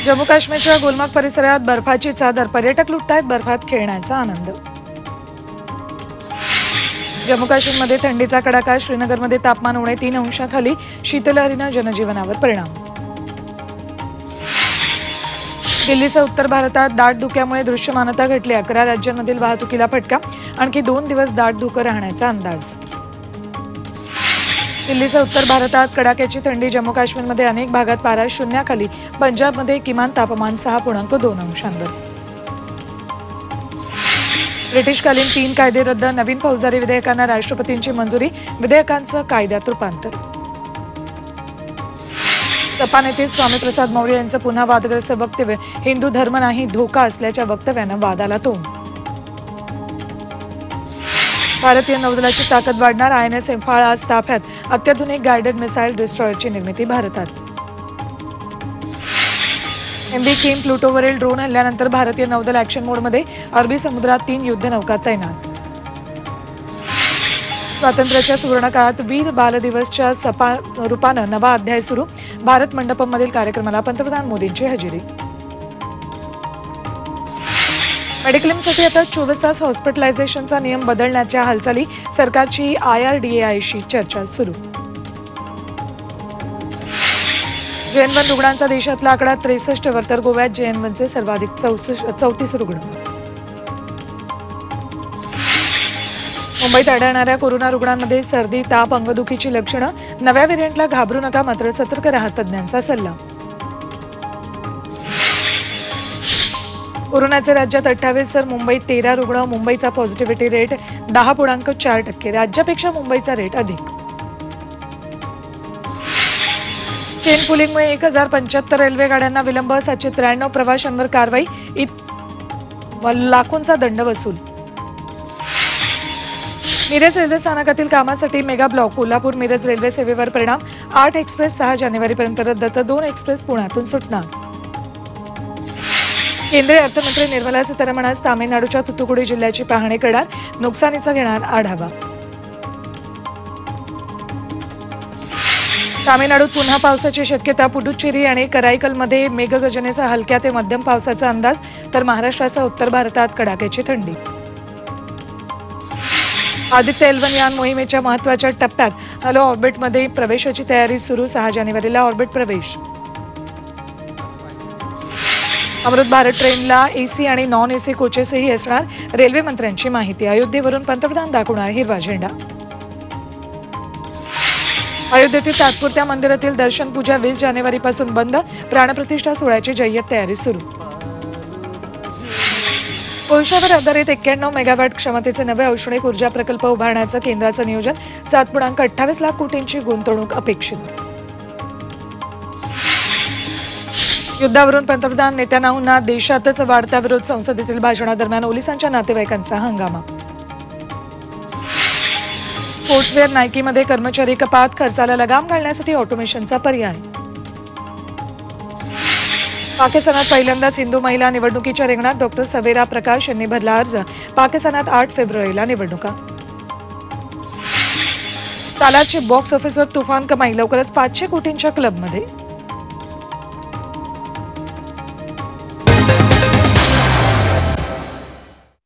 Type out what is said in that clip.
जम्मू काश्मीरच्या गुलमर्ग परिसरात बर्फाची चादर, पर्यटक लुटतायत बर्फात खेळण्याचा आनंद। जम्मू काश्मीरमध्ये थंडीचा कडाका, श्रीनगरमध्ये तापमान उणे 3 अंशाखाली, शीतलहरीनं जनजीवनावर परिणाम। दिल्लीसह उत्तर भारतात दाट धुक्यामुळे दृश्यमानता घटली, 11 राज्यांमधील वाहतुकीला फटका, आणखी 2 दिवस दाट धुकं राहण्याचा अंदाज। दिल्लीसह उत्तर भारतात कडाक्याची थंडी, जम्मू काश्मीरमध्ये अनेक भागात पारा शून्याखाली, पंजाबमध्ये किमान तापमान 6.2 अंशांवर। ब्रिटिशकालीन 3 कायदे रद्द, नवीन फौजदारी विधेयकांना राष्ट्रपतींची मंजुरी, विधेयकांचं कायद्यात रूपांतर। सपा नेते स्वामीप्रसाद मौर्य यांचं पुन्हा वादग्रस्त वक्तव्य, हिंदू धर्म नाही धोका असल्याच्या वक्तव्यानं वादाला तोंड। भारतीय नौदलाची ताकद वाढणार, INS इम्फाळ आज ताफ्यात, अत्याधुनिक गाइडेड मिसाइल डिस्ट्रॉयरची निर्मिती भारतात। MV किम प्लुटोवरील ड्रोन हल्ल्यानंतर भारतीय नौदल ॲक्शन मोडमध्ये, अरबी समुद्रात 3 युद्धनौका तैनात। स्वातंत्र्याच्या सुवर्णकाळात वीर बाल दिवसच्या रूपानं नवा अध्याय सुरू, भारत मंडपमधील कार्यक्रमाला पंतप्रधान मोदींची हजेरी। मेडिक्लेमसाठी आता 24 तास हॉस्पिटलायझेशनचा नियम बदलण्याच्या हालचाली, सरकारची IRDAIशी चर्चा सुरू। JN1 रुग्णांचा देशातला आकडा 63 वर, तर गोव्यात JN1चे सर्वाधिक 34 रुग्ण। मुंबईत आढळणाऱ्या कोरोना रुग्णांमध्ये सर्दी, ताप, अंगदुखीची लक्षणं, नव्या व्हेरियंटला घाबरू नका, मात्र सतर्क राहा, तज्ज्ञांचा सल्ला। कोरोनाचे राज्यात 28 तर मुंबईत 13 रुग्ण, मुंबईचा पॉझिटिव्हिटी रेट 10.4%, राज्यापेक्षा मुंबईचा रेट अधिक। चेन पुलिंगमुळे 1075 रेल्वे गाड्यांना विलंब, 793 प्रवाशांवर कारवाई, लाखोंचा दंड वसूल। मिरज रेल्वे स्थानकातील कामासाठी mega block, Kolhapur Miraj railway सेवेवर परिणाम, 8 एक्सप्रेस 6 जानेवारीपर्यंत रद्द, तर 2 एक्सप्रेस पुण्यातून सुटणार। केंद्रीय अर्थमंत्री निर्मला सीतारामन आज तामिळनाडूच्या तुतुकुडी जिल्ह्याची पाहणी करणार, नुकसानीचा घेणार आढावा। तामिळनाडूत पुन्हा पावसाची शक्यता, पुडुचेरी आणि कराईकलमध्ये मेघगर्जनेसह हलक्या ते मध्यम पावसाचा अंदाज, तर महाराष्ट्राचा उत्तर भारतात कडाक्याची थंडी। आदित्य L1 यान मोहिमेच्या महत्त्वाच्या टप्प्यात, हॅलो ऑर्बिटमध्ये प्रवेशाची तयारी सुरू, 6 जानेवारीला ऑर्बिट प्रवेश। अमृत भारत ट्रेनला AC आणि नॉन AC कोचेसही असणार, रेल्वे मंत्र्यांची माहिती। अयोध्येवरून पंतप्रधान दाखवणार हिरवा झेंडा। अयोध्येतील तात्पुरत्या मंदिरातील दर्शन पूजा 20 जानेवारीपासून बंद, प्राणप्रतिष्ठा सोहळ्याची जय्यत तयारी सुरू। कोळशावर आधारित 91 मेगावॅट क्षमतेचे नवे औष्णिक ऊर्जा प्रकल्प उभारण्याचं केंद्राचं नियोजन, 7.28 लाख कोटींची गुंतवणूक अपेक्षित। युद्धावरून पंतप्रधान नेत्यानाहूंना देशातच वाढता विरोध, संसदेतील भाषणादरम्यान पोलिसांच्या नातेवाईकांचा हंगामा। स्पोर्ट्सवेअर नायकीमध्ये कर्मचारी कपात, खर्चाला लगाम घालण्यासाठी ऑटोमेशनचा पर्याय। पाकिस्तानात पहिल्यांदाच हिंदू महिला निवडणुकीच्या रिंगणात, डॉक्टर सवेरा प्रकाश यांनी भरला अर्ज, पाकिस्तानात 8 फेब्रुवारीला निवडणुका। सालारची बॉक्स ऑफिसवर तुफान कमाई, लवकरच 500 कोटींच्या क्लबमध्ये।